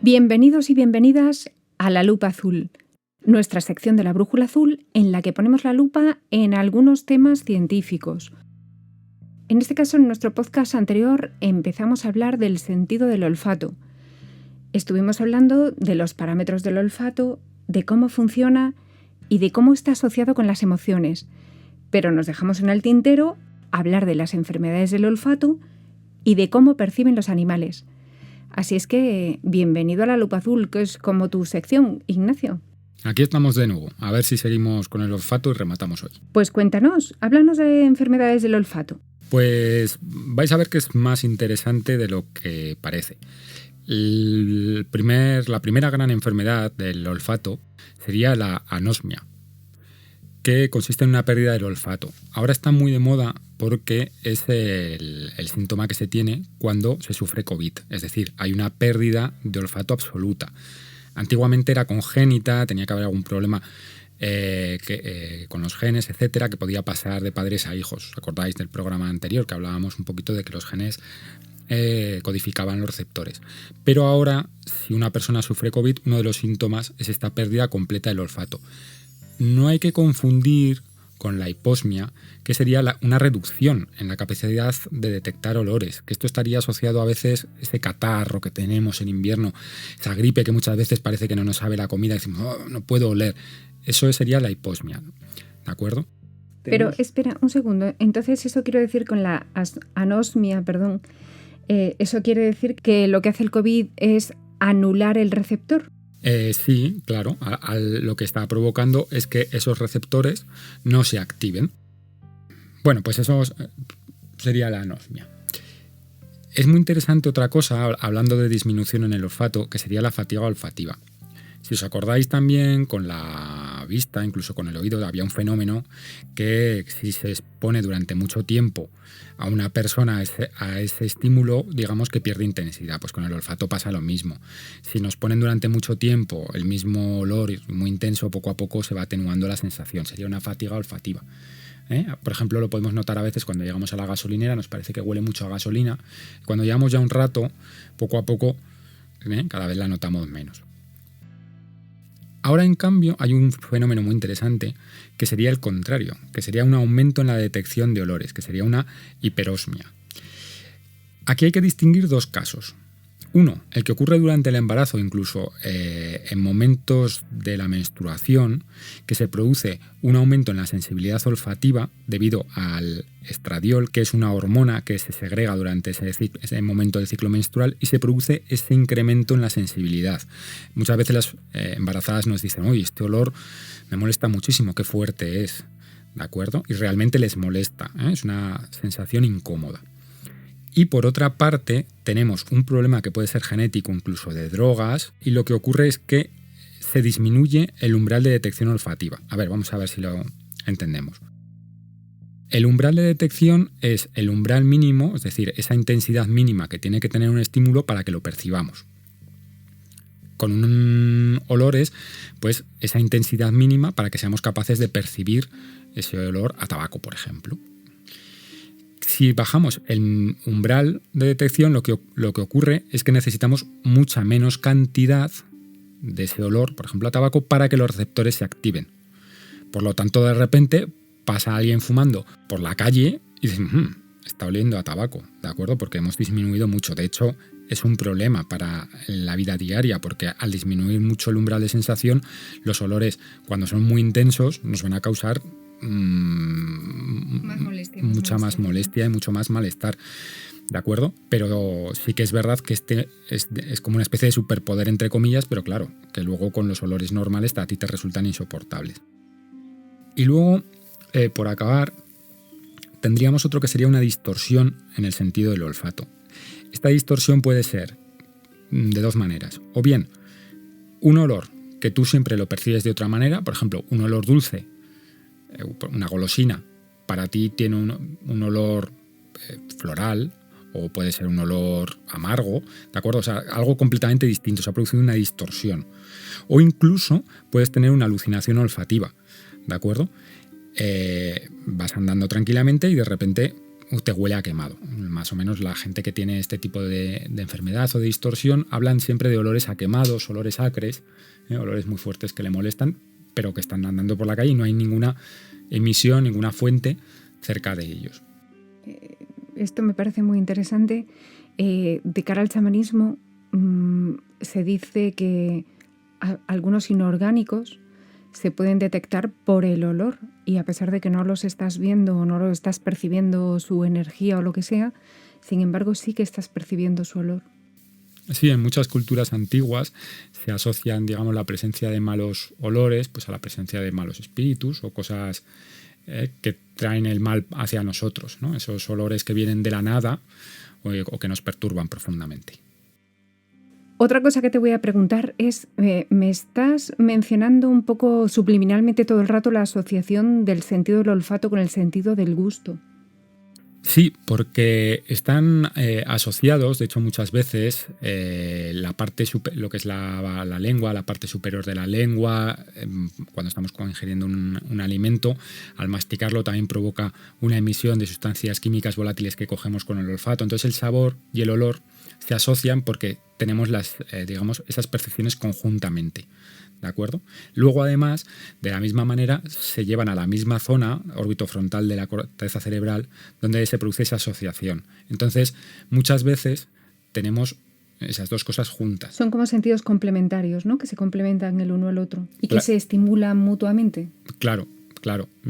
Bienvenidos y bienvenidas a La Lupa Azul, nuestra sección de la Brújula Azul en la que ponemos la lupa en algunos temas científicos. En este caso, en nuestro podcast anterior, empezamos a hablar del sentido del olfato. Estuvimos hablando de los parámetros del olfato, de cómo funciona y de cómo está asociado con las emociones, pero nos dejamos en el tintero hablar de las enfermedades del olfato y de cómo perciben los animales. Así es que, bienvenido a La Lupa Azul, que es como tu sección, Ignacio. Aquí estamos de nuevo, a ver si seguimos con el olfato y rematamos hoy. Pues cuéntanos, háblanos de enfermedades del olfato. Pues vais a ver que es más interesante de lo que parece. La primera gran enfermedad del olfato sería la anosmia, que consiste en una pérdida del olfato. Ahora está muy de moda porque es el síntoma que se tiene cuando se sufre COVID, es decir, hay una pérdida de olfato absoluta. Antiguamente era congénita, tenía que haber algún problema con los genes, etcétera, que podía pasar de padres a hijos. ¿Recordáis del programa anterior que hablábamos un poquito de que los genes codificaban los receptores? Pero ahora, si una persona sufre COVID, uno de los síntomas es esta pérdida completa del olfato. No hay que confundir con la hiposmia, que sería una reducción en la capacidad de detectar olores, que esto estaría asociado a veces a ese catarro que tenemos en invierno, esa gripe que muchas veces parece que no nos sabe la comida y decimos, oh, no puedo oler. Eso sería la hiposmia, ¿de acuerdo? Pero espera un segundo, entonces eso quiero decir con la anosmia, eso quiere decir que lo que hace el COVID es anular el receptor. Sí, claro. Lo que está provocando es que esos receptores no se activen. Bueno, pues eso sería la anosmia. Es muy interesante otra cosa, hablando de disminución en el olfato, que sería la fatiga olfativa. Si os acordáis también, con la vista, incluso con el oído, había un fenómeno que si se expone durante mucho tiempo a una persona a ese estímulo, digamos que pierde intensidad. Pues con el olfato pasa lo mismo. Si nos ponen durante mucho tiempo el mismo olor muy intenso, poco a poco se va atenuando la sensación. Sería una fatiga olfativa. Por ejemplo, lo podemos notar a veces cuando llegamos a la gasolinera, nos parece que huele mucho a gasolina. Cuando llevamos ya un rato, poco a poco, cada vez la notamos menos. Ahora, en cambio, hay un fenómeno muy interesante que sería el contrario, que sería un aumento en la detección de olores, que sería una hiperosmia. Aquí hay que distinguir dos casos. Uno, el que ocurre durante el embarazo, incluso en momentos de la menstruación, que se produce un aumento en la sensibilidad olfativa debido al estradiol, que es una hormona que se segrega durante ese momento del ciclo menstrual y se produce ese incremento en la sensibilidad. Muchas veces las embarazadas nos dicen, oye, este olor me molesta muchísimo, qué fuerte es, ¿de acuerdo? Y realmente les molesta, es una sensación incómoda. Y por otra parte, tenemos un problema que puede ser genético, incluso de drogas, y lo que ocurre es que se disminuye el umbral de detección olfativa. A ver, vamos a ver si lo entendemos. El umbral de detección es el umbral mínimo, es decir, esa intensidad mínima que tiene que tener un estímulo para que lo percibamos. Con olores, pues esa intensidad mínima para que seamos capaces de percibir ese olor a tabaco, por ejemplo. Si bajamos el umbral de detección, lo que ocurre es que necesitamos mucha menos cantidad de ese olor, por ejemplo a tabaco, para que los receptores se activen. Por lo tanto, de repente pasa alguien fumando por la calle y dices, está oliendo a tabaco, ¿de acuerdo? Porque hemos disminuido mucho. De hecho, es un problema para la vida diaria, porque al disminuir mucho el umbral de sensación, los olores, cuando son muy intensos, nos van a causar mucha más molestia y mucho más malestar, ¿de acuerdo? Pero sí que es verdad que este es como una especie de superpoder, entre comillas, pero claro, que luego con los olores normales a ti te resultan insoportables. Y luego, por acabar, tendríamos otro que sería una distorsión en el sentido del olfato. Esta distorsión puede ser de dos maneras. O bien, un olor que tú siempre lo percibes de otra manera, por ejemplo, un olor dulce, una golosina, para ti tiene un olor floral, o puede ser un olor amargo, ¿de acuerdo? O sea, algo completamente distinto, se ha producido una distorsión. O incluso puedes tener una alucinación olfativa, ¿de acuerdo? Vas andando tranquilamente y de repente te huele a quemado. Más o menos la gente que tiene este tipo de enfermedad o de distorsión hablan siempre de olores a quemados, olores acres, olores muy fuertes que le molestan, pero que están andando por la calle y no hay ninguna emisión, ninguna fuente cerca de ellos. Esto me parece muy interesante. De cara al chamanismo, se dice que algunos inorgánicos se pueden detectar por el olor, y a pesar de que no los estás viendo o no lo estás percibiendo su energía o lo que sea, sin embargo sí que estás percibiendo su olor. Sí, en muchas culturas antiguas se asocian, digamos, la presencia de malos olores pues a la presencia de malos espíritus o cosas que traen el mal hacia nosotros, ¿no? Esos olores que vienen de la nada o que nos perturban profundamente. Otra cosa que te voy a preguntar es, me estás mencionando un poco subliminalmente todo el rato la asociación del sentido del olfato con el sentido del gusto. Sí, porque están asociados, de hecho muchas veces, la parte lo que es la lengua, la parte superior de la lengua, cuando estamos ingiriendo un alimento, al masticarlo también provoca una emisión de sustancias químicas volátiles que cogemos con el olfato. Entonces el sabor y el olor se asocian porque tenemos digamos, esas percepciones conjuntamente. ¿De acuerdo? Luego, además, de la misma manera, se llevan a la misma zona orbitofrontal de la corteza cerebral donde se produce esa asociación. Entonces, muchas veces tenemos esas dos cosas juntas. Son como sentidos complementarios, ¿no? Que se complementan el uno al otro y que se estimulan mutuamente. Claro.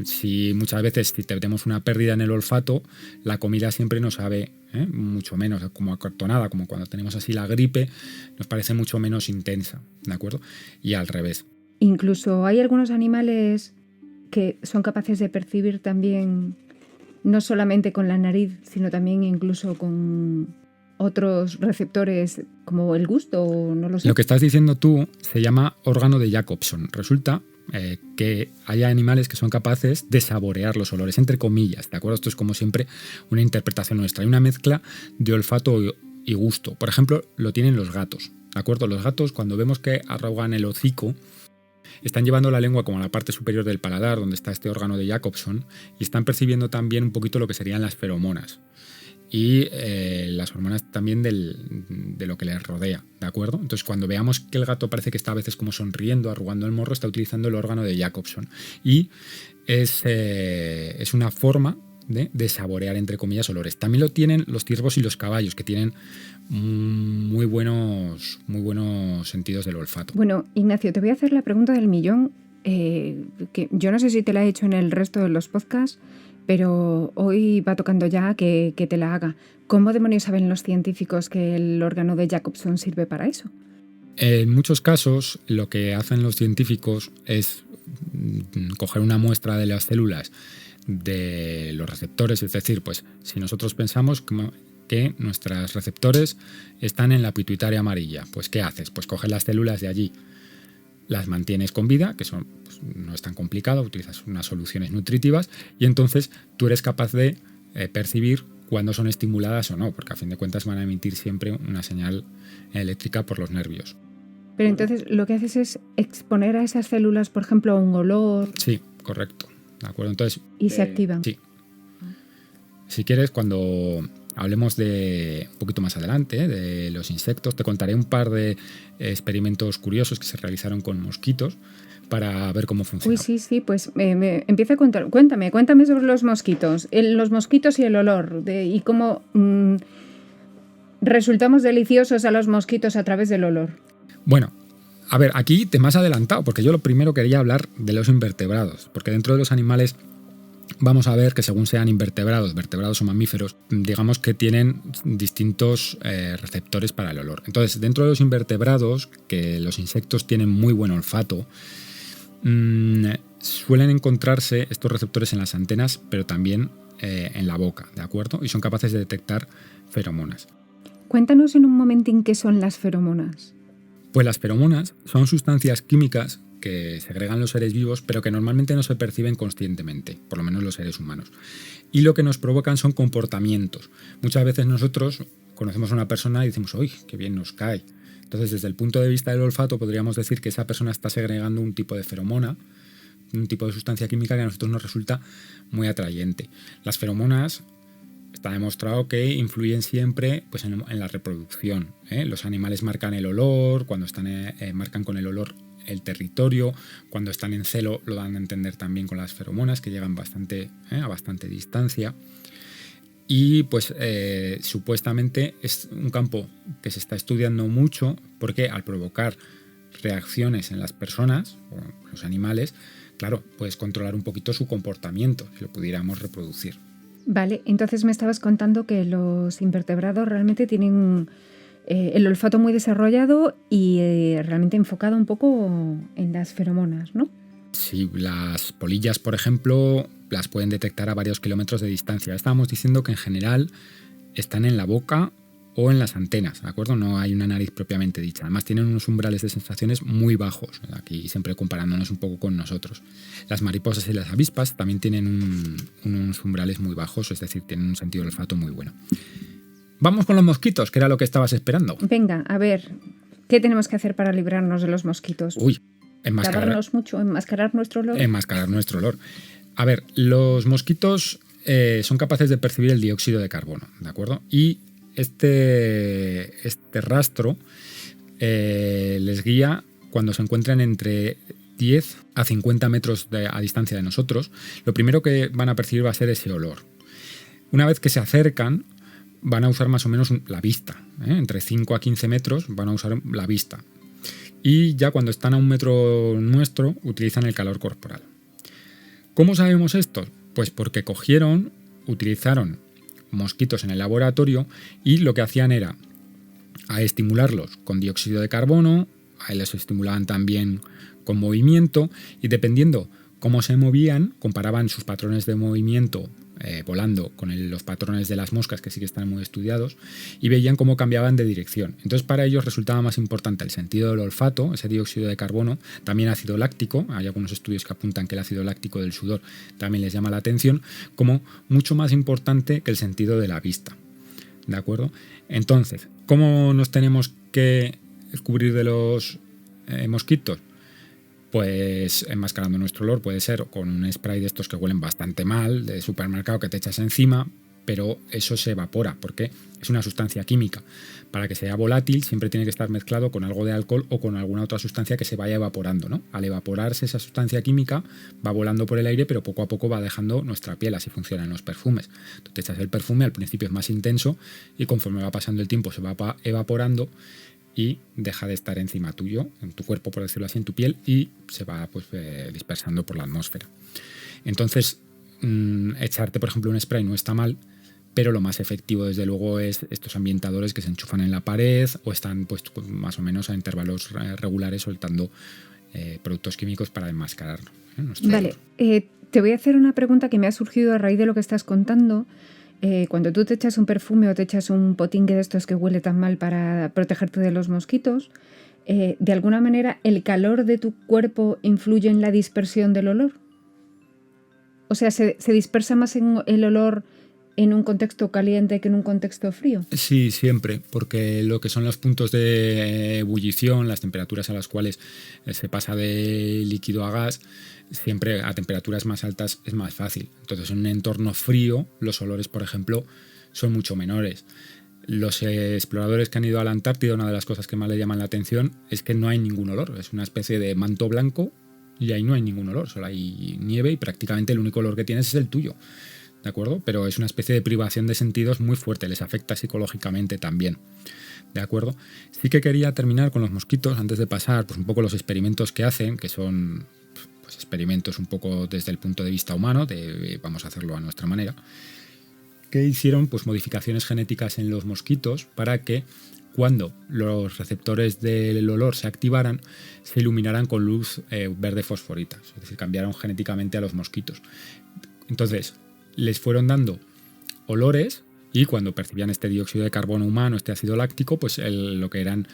Si muchas veces si tenemos una pérdida en el olfato, la comida siempre nos sabe mucho menos, como acartonada, como cuando tenemos así la gripe, nos parece mucho menos intensa, ¿de acuerdo? Y al revés. Incluso hay algunos animales que son capaces de percibir también, no solamente con la nariz, sino también incluso con otros receptores como el gusto, o no lo sé. Lo que estás diciendo tú se llama órgano de Jacobson. Resulta que hay animales que son capaces de saborear los olores, entre comillas, ¿de acuerdo? Esto es como siempre una interpretación nuestra. Hay una mezcla de olfato y gusto. Por ejemplo, lo tienen los gatos, ¿de acuerdo? Los gatos, cuando vemos que arrugan el hocico, están llevando la lengua como a la parte superior del paladar, donde está este órgano de Jacobson, y están percibiendo también un poquito lo que serían las feromonas. Y las hormonas también de lo que les rodea, ¿de acuerdo? Entonces, cuando veamos que el gato parece que está a veces como sonriendo, arrugando el morro, está utilizando el órgano de Jacobson. Y es una forma de saborear, entre comillas, olores. También lo tienen los ciervos y los caballos, que tienen muy buenos sentidos del olfato. Bueno, Ignacio, te voy a hacer la pregunta del millón, que yo no sé si te la he hecho en el resto de los podcasts, pero hoy va tocando ya que te la haga. ¿Cómo demonios saben los científicos que el órgano de Jacobson sirve para eso? En muchos casos, lo que hacen los científicos es coger una muestra de las células de los receptores, es decir, pues si nosotros pensamos que nuestros receptores están en la pituitaria amarilla, pues ¿qué haces? Pues coges las células de allí, las mantienes con vida, que son, pues, no es tan complicado, utilizas unas soluciones nutritivas y entonces tú eres capaz de percibir cuándo son estimuladas o no, porque a fin de cuentas van a emitir siempre una señal eléctrica por los nervios. Pero entonces lo que haces es exponer a esas células, por ejemplo, a un olor. Sí, correcto. ¿De acuerdo? Entonces, y se activan. Sí. Si quieres, cuando hablemos de un poquito más adelante de los insectos, te contaré un par de experimentos curiosos que se realizaron con mosquitos para ver cómo funciona. Uy, sí, pues empieza a contar. Cuéntame sobre los mosquitos. Los mosquitos y el olor. Y cómo resultamos deliciosos a los mosquitos a través del olor. Bueno, a ver, aquí te me has adelantado, porque yo lo primero quería hablar de los invertebrados, porque dentro de los animales vamos a ver que según sean invertebrados, vertebrados o mamíferos, digamos que tienen distintos receptores para el olor. Entonces, dentro de los invertebrados, que los insectos tienen muy buen olfato, suelen encontrarse estos receptores en las antenas, pero también en la boca, ¿de acuerdo? Y son capaces de detectar feromonas. Cuéntanos en un momentín qué son las feromonas. Pues las feromonas son sustancias químicas que segregan los seres vivos, pero que normalmente no se perciben conscientemente, por lo menos los seres humanos. Y lo que nos provocan son comportamientos. Muchas veces nosotros conocemos a una persona y decimos, ¡uy, qué bien nos cae! Entonces, desde el punto de vista del olfato, podríamos decir que esa persona está segregando un tipo de feromona, un tipo de sustancia química que a nosotros nos resulta muy atrayente. Las feromonas está demostrado que influyen siempre pues, en la reproducción. Los animales marcan el olor, cuando marcan con el olor el territorio, cuando están en celo lo dan a entender también con las feromonas, que llegan a bastante distancia. Y pues supuestamente es un campo que se está estudiando mucho porque al provocar reacciones en las personas o los animales, claro, puedes controlar un poquito su comportamiento si lo pudiéramos reproducir. Vale, entonces me estabas contando que los invertebrados realmente tienen el olfato muy desarrollado y realmente enfocado un poco en las feromonas, ¿no? Sí, las polillas, por ejemplo, las pueden detectar a varios kilómetros de distancia. Estábamos diciendo que en general están en la boca o en las antenas, ¿de acuerdo? No hay una nariz propiamente dicha. Además tienen unos umbrales de sensaciones muy bajos, aquí siempre comparándonos un poco con nosotros. Las mariposas y las avispas también tienen unos umbrales muy bajos, es decir, tienen un sentido del olfato muy bueno. Vamos con los mosquitos, que era lo que estabas esperando. Venga, a ver, ¿qué tenemos que hacer para librarnos de los mosquitos? Uy, enmascarar. Mucho, enmascarar nuestro olor. Enmascarar nuestro olor. A ver, los mosquitos son capaces de percibir el dióxido de carbono, ¿de acuerdo? Y este rastro les guía cuando se encuentran entre 10 a 50 metros a distancia de nosotros. Lo primero que van a percibir va a ser ese olor. Una vez que se acercan, van a usar más o menos la vista. Entre 5 a 15 metros van a usar la vista. Y ya cuando están a 1 metro nuestro, utilizan el calor corporal. ¿Cómo sabemos esto? Pues porque utilizaron mosquitos en el laboratorio y lo que hacían era a estimularlos con dióxido de carbono, a los estimulaban también con movimiento y dependiendo cómo se movían, comparaban sus patrones de movimiento volando con los patrones de las moscas, que sí que están muy estudiados, y veían cómo cambiaban de dirección. Entonces para ellos resultaba más importante el sentido del olfato, ese dióxido de carbono, también ácido láctico, hay algunos estudios que apuntan que el ácido láctico del sudor también les llama la atención, como mucho más importante que el sentido de la vista. ¿De acuerdo? Entonces, ¿cómo nos tenemos que cubrir de los mosquitos? Pues enmascarando nuestro olor, puede ser con un spray de estos que huelen bastante mal, de supermercado, que te echas encima, pero eso se evapora porque es una sustancia química. Para que sea volátil siempre tiene que estar mezclado con algo de alcohol o con alguna otra sustancia que se vaya evaporando, ¿no? Al evaporarse esa sustancia química va volando por el aire, pero poco a poco va dejando nuestra piel. Así funcionan los perfumes. Tú te echas el perfume, al principio es más intenso y conforme va pasando el tiempo se va evaporando y deja de estar encima tuyo, en tu cuerpo, por decirlo así, en tu piel, y se va pues, dispersando por la atmósfera. Entonces, echarte, por ejemplo, un spray no está mal, pero lo más efectivo, desde luego, es estos ambientadores que se enchufan en la pared o están pues, más o menos a intervalos regulares soltando productos químicos para enmascararlo. Vale, te voy a hacer una pregunta que me ha surgido a raíz de lo que estás contando. Cuando tú te echas un perfume o te echas un potingue de estos que huele tan mal para protegerte de los mosquitos, ¿de alguna manera el calor de tu cuerpo influye en la dispersión del olor? O sea, ¿se dispersa más el olor en un contexto caliente que en un contexto frío? Sí, siempre, porque lo que son los puntos de ebullición, las temperaturas a las cuales se pasa de líquido a gas, siempre a temperaturas más altas es más fácil. Entonces, en un entorno frío, los olores, por ejemplo, son mucho menores. Los exploradores que han ido a la Antártida, una de las cosas que más le llaman la atención es que no hay ningún olor. Es una especie de manto blanco y ahí no hay ningún olor, solo hay nieve y prácticamente el único olor que tienes es el tuyo. ¿De acuerdo? Pero es una especie de privación de sentidos muy fuerte, les afecta psicológicamente también. ¿De acuerdo? Sí que quería terminar con los mosquitos antes de pasar pues, un poco los experimentos que hacen, que son pues, experimentos un poco desde el punto de vista humano, de vamos a hacerlo a nuestra manera, que hicieron pues, modificaciones genéticas en los mosquitos para que cuando los receptores del olor se activaran, se iluminaran con luz verde fosforita, es decir, cambiaron genéticamente a los mosquitos. Entonces, les fueron dando olores y cuando percibían este dióxido de carbono humano, este ácido láctico, pues lo que eran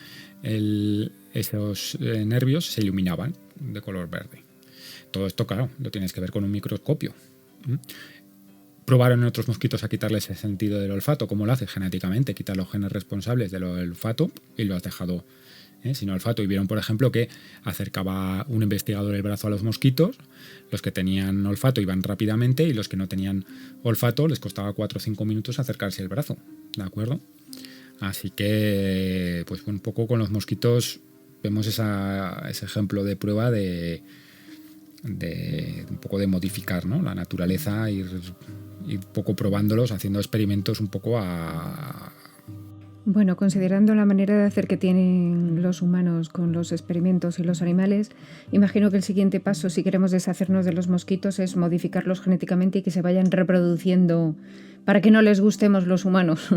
esos nervios se iluminaban de color verde. Todo esto, claro, lo tienes que ver con un microscopio. Probaron en otros mosquitos a quitarles el sentido del olfato. ¿Cómo lo haces genéticamente? Quitas los genes responsables del olfato y lo has dejado sino olfato. Y vieron, por ejemplo, que acercaba un investigador el brazo a los mosquitos, los que tenían olfato iban rápidamente y los que no tenían olfato les costaba 4 o 5 minutos acercarse el brazo, ¿de acuerdo? Así que, pues un poco con los mosquitos vemos ese ejemplo de prueba de un poco de modificar, ¿no?, la naturaleza, ir poco probándolos, haciendo experimentos un poco Bueno, considerando la manera de hacer que tienen los humanos con los experimentos y los animales, imagino que el siguiente paso, si queremos deshacernos de los mosquitos, es modificarlos genéticamente y que se vayan reproduciendo para que no les gustemos los humanos.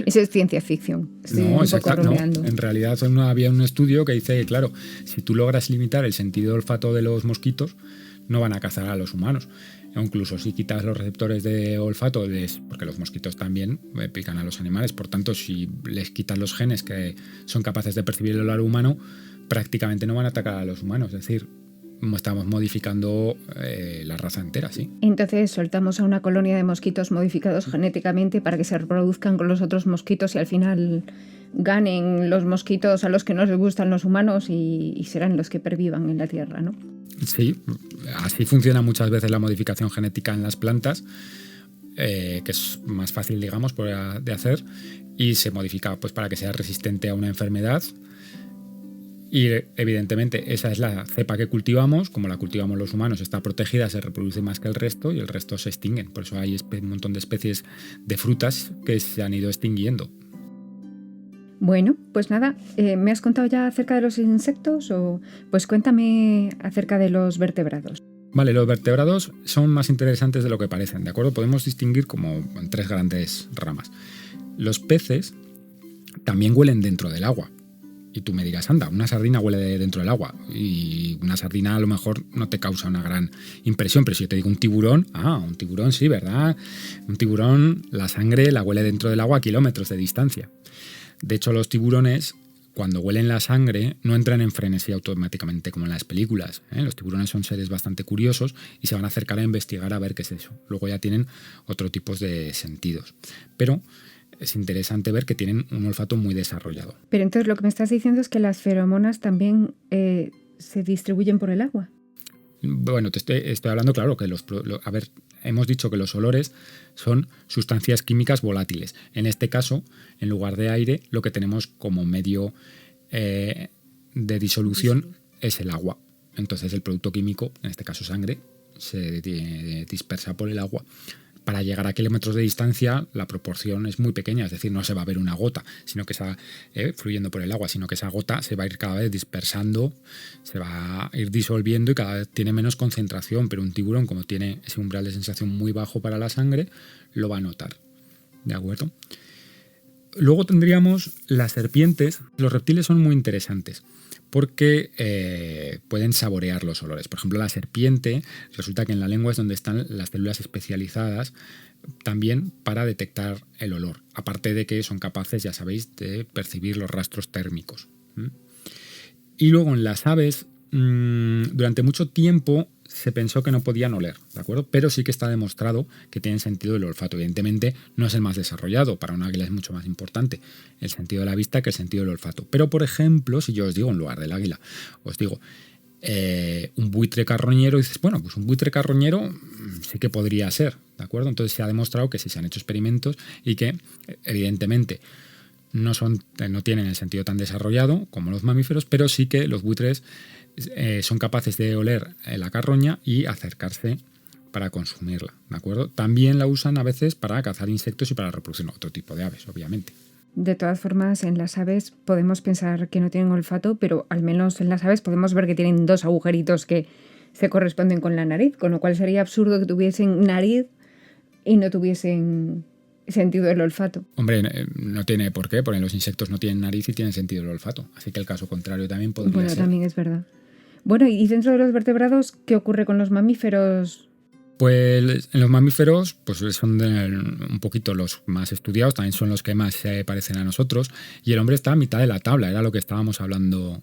Eso es ciencia ficción. No, en realidad había un estudio que dice que, claro, si tú logras limitar el sentido de olfato de los mosquitos, no van a cazar a los humanos. O incluso si quitas los receptores de olfato, porque los mosquitos también pican a los animales, por tanto, si les quitas los genes que son capaces de percibir el olor humano, prácticamente no van a atacar a los humanos. Es decir, estamos modificando la raza entera, sí. Entonces soltamos a una colonia de mosquitos modificados genéticamente para que se reproduzcan con los otros mosquitos y al final ganen los mosquitos a los que no les gustan los humanos y serán los que pervivan en la Tierra, ¿no? Sí, así funciona muchas veces la modificación genética en las plantas, que es más fácil, digamos, de hacer, y se modifica pues para que sea resistente a una enfermedad. Y evidentemente esa es la cepa que cultivamos, como la cultivamos los humanos, está protegida, se reproduce más que el resto y el resto se extinguen. Por eso hay un montón de especies de frutas que se han ido extinguiendo. Bueno, pues nada, ¿me has contado ya acerca de los insectos? Pues cuéntame acerca de los vertebrados. Vale, los vertebrados son más interesantes de lo que parecen, ¿de acuerdo? Podemos distinguir como en 3 grandes ramas. Los peces también huelen dentro del agua. Y tú me dirás, anda, una sardina huele dentro del agua. Y una sardina a lo mejor no te causa una gran impresión, pero si yo te digo un tiburón sí, ¿verdad? Un tiburón, la sangre la huele dentro del agua a kilómetros de distancia. De hecho, los tiburones, cuando huelen la sangre, no entran en frenesí automáticamente como en las películas. Los tiburones son seres bastante curiosos y se van a acercar a investigar a ver qué es eso. Luego ya tienen otro tipo de sentidos. Pero es interesante ver que tienen un olfato muy desarrollado. Pero entonces lo que me estás diciendo es que las feromonas también se distribuyen por el agua. Bueno, te estoy hablando, claro, que hemos dicho que los olores son sustancias químicas volátiles. En este caso, en lugar de aire, lo que tenemos como medio de disolución es el agua. Entonces el producto químico, en este caso sangre, se dispersa por el agua. Para llegar a kilómetros de distancia, la proporción es muy pequeña, es decir, no se va a ver una gota, sino que está fluyendo por el agua, sino que esa gota se va a ir cada vez dispersando, se va a ir disolviendo y cada vez tiene menos concentración, pero un tiburón, como tiene ese umbral de sensación muy bajo para la sangre, lo va a notar. ¿De acuerdo? Luego tendríamos las serpientes. Los reptiles son muy interesantes porque pueden saborear los olores. Por ejemplo, la serpiente, resulta que en la lengua es donde están las células especializadas también para detectar el olor. Aparte de que son capaces, ya sabéis, de percibir los rastros térmicos. Y luego en las aves, durante mucho tiempo se pensó que no podían oler, ¿de acuerdo? Pero sí que está demostrado que tienen sentido del olfato. Evidentemente no es el más desarrollado, para un águila es mucho más importante el sentido de la vista que el sentido del olfato. Pero, por ejemplo, si yo os digo en lugar del águila, os digo un buitre carroñero, dices, bueno, pues un buitre carroñero sí que podría ser, ¿de acuerdo? Entonces se ha demostrado que sí se han hecho experimentos y que, evidentemente, no tienen el sentido tan desarrollado como los mamíferos, pero sí que los buitres son capaces de oler la carroña y acercarse para consumirla, ¿de acuerdo? También la usan a veces para cazar insectos y para reproducir otro tipo de aves, obviamente. De todas formas, en las aves podemos pensar que no tienen olfato, pero al menos en las aves podemos ver que tienen 2 agujeritos que se corresponden con la nariz, con lo cual sería absurdo que tuviesen nariz y no tuviesen sentido del olfato. Hombre, no tiene por qué, porque los insectos no tienen nariz y tienen sentido del olfato. Así que el caso contrario también podría ser. Bueno, también es verdad. Bueno, y dentro de los vertebrados, ¿qué ocurre con los mamíferos? Pues en los mamíferos pues son un poquito los más estudiados, también son los que más se parecen a nosotros, y el hombre está a mitad de la tabla, era lo que estábamos hablando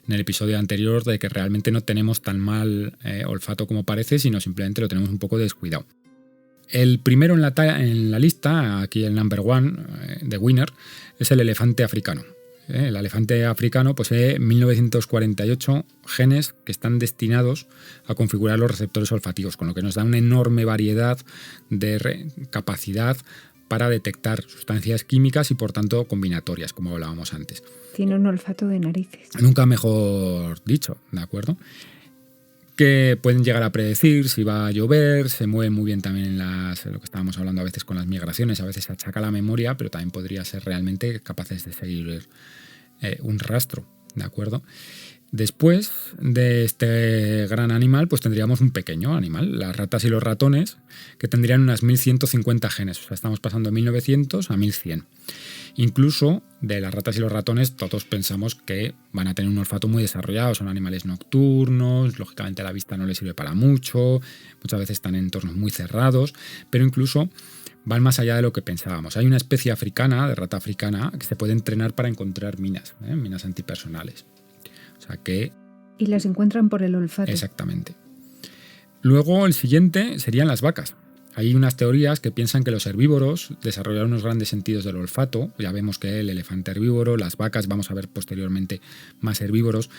en el episodio anterior, de que realmente no tenemos tan mal olfato como parece, sino simplemente lo tenemos un poco descuidado. El primero en la lista, aquí el number one, the winner, es el elefante africano. el elefante africano posee 1948 genes que están destinados a configurar los receptores olfativos, con lo que nos da una enorme variedad de capacidad para detectar sustancias químicas y por tanto combinatorias, como hablábamos antes. Tiene un olfato de narices. Nunca mejor dicho, ¿de acuerdo? Que pueden llegar a predecir si va a llover, se mueven muy bien también en lo que estábamos hablando a veces con las migraciones, a veces se achaca la memoria, pero también podría ser realmente capaces de seguir un rastro, ¿de acuerdo? Después de este gran animal, pues tendríamos un pequeño animal, las ratas y los ratones, que tendrían unas 1150 genes, o sea, estamos pasando de 1900 a 1100. Incluso de las ratas y los ratones todos pensamos que van a tener un olfato muy desarrollado, son animales nocturnos, lógicamente la vista no les sirve para mucho, muchas veces están en entornos muy cerrados, pero incluso van más allá de lo que pensábamos. Hay una especie africana, de rata africana, que se puede entrenar para encontrar minas antipersonales. O sea que... Y las encuentran por el olfato. Exactamente. Luego el siguiente serían las vacas. Hay unas teorías que piensan que los herbívoros desarrollaron unos grandes sentidos del olfato. Ya vemos que el elefante herbívoro, las vacas, vamos a ver posteriormente más herbívoros.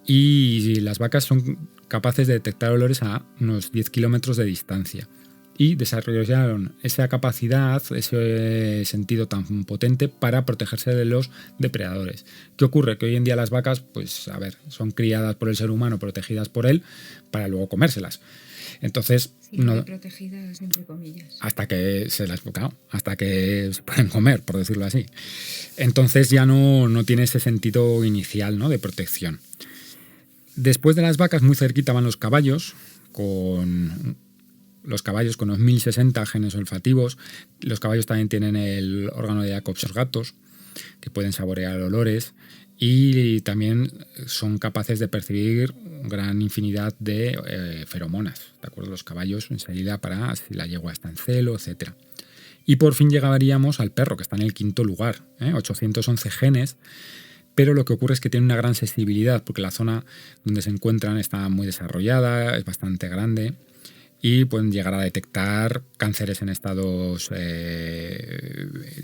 Y las vacas son capaces de detectar olores a unos 10 kilómetros de distancia. Y desarrollaron esa capacidad, ese sentido tan potente para protegerse de los depredadores. ¿Qué ocurre? Que hoy en día las vacas, pues a ver, son criadas por el ser humano, protegidas por él, para luego comérselas. Entonces, sí, no protegidas entre comillas. Hasta que se pueden comer, por decirlo así. Entonces ya no tiene ese sentido inicial, ¿no?, de protección. Después de las vacas, muy cerquita van los caballos, con unos 1060 genes olfativos. Los caballos también tienen el órgano de Jacobs los gatos, que pueden saborear olores. Y también son capaces de percibir gran infinidad de feromonas, ¿de acuerdo? Los caballos enseguida para si la yegua está en celo, etc. Y por fin llegaríamos al perro, que está en el quinto lugar, 811 genes, pero lo que ocurre es que tiene una gran sensibilidad, porque la zona donde se encuentran está muy desarrollada, es bastante grande, y pueden llegar a detectar cánceres en estados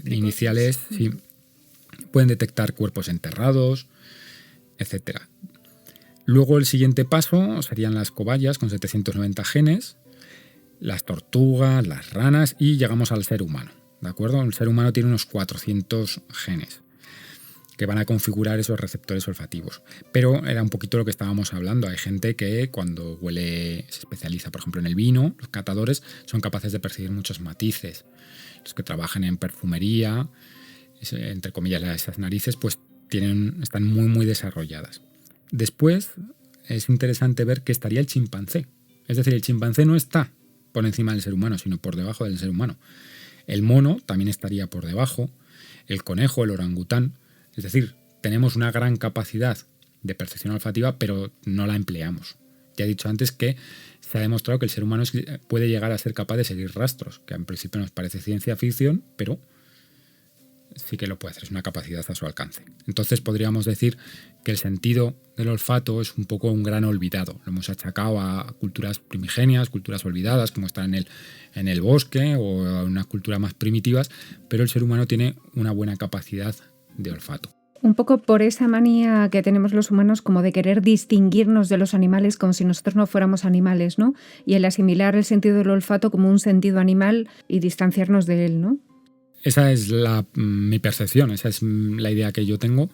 iniciales, sí. Pueden detectar cuerpos enterrados, etc. Luego el siguiente paso serían las cobayas con 790 genes, las tortugas, las ranas y llegamos al ser humano, ¿de acuerdo? El ser humano tiene unos 400 genes que van a configurar esos receptores olfativos. Pero era un poquito lo que estábamos hablando. Hay gente que cuando huele se especializa, por ejemplo, en el vino. Los catadores son capaces de percibir muchos matices. Los que trabajan en perfumería, entre comillas, esas narices, pues están muy, muy desarrolladas. Después es interesante ver que estaría el chimpancé. Es decir, el chimpancé no está por encima del ser humano, sino por debajo del ser humano. El mono también estaría por debajo, el conejo, el orangután. Es decir, tenemos una gran capacidad de percepción olfativa, pero no la empleamos. Ya he dicho antes que se ha demostrado que el ser humano puede llegar a ser capaz de seguir rastros, que en principio nos parece ciencia ficción, pero sí que lo puede hacer, es una capacidad a su alcance. Entonces podríamos decir que el sentido del olfato es un poco un gran olvidado. Lo hemos achacado a culturas primigenias, culturas olvidadas, como está en el bosque o a unas culturas más primitivas, pero el ser humano tiene una buena capacidad de olfato. Un poco por esa manía que tenemos los humanos como de querer distinguirnos de los animales como si nosotros no fuéramos animales, ¿no? Y el asimilar el sentido del olfato como un sentido animal y distanciarnos de él, ¿no? Esa es mi percepción, esa es la idea que yo tengo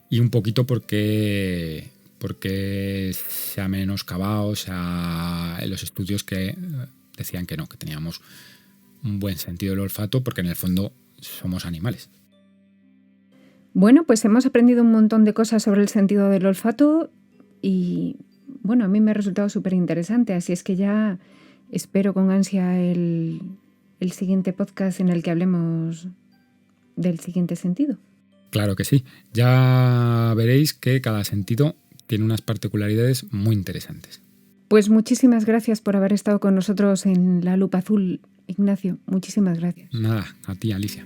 y un poquito porque se ha menoscabado, en los estudios que decían que no, que teníamos un buen sentido del olfato porque en el fondo somos animales. Bueno, pues hemos aprendido un montón de cosas sobre el sentido del olfato y, bueno, a mí me ha resultado súper interesante, así es que ya espero con ansia el siguiente podcast en el que hablemos del siguiente sentido. Claro que sí, ya veréis que cada sentido tiene unas particularidades muy interesantes. Pues muchísimas gracias por haber estado con nosotros en La Lupa Azul, Ignacio, muchísimas gracias. Nada, a ti, Alicia.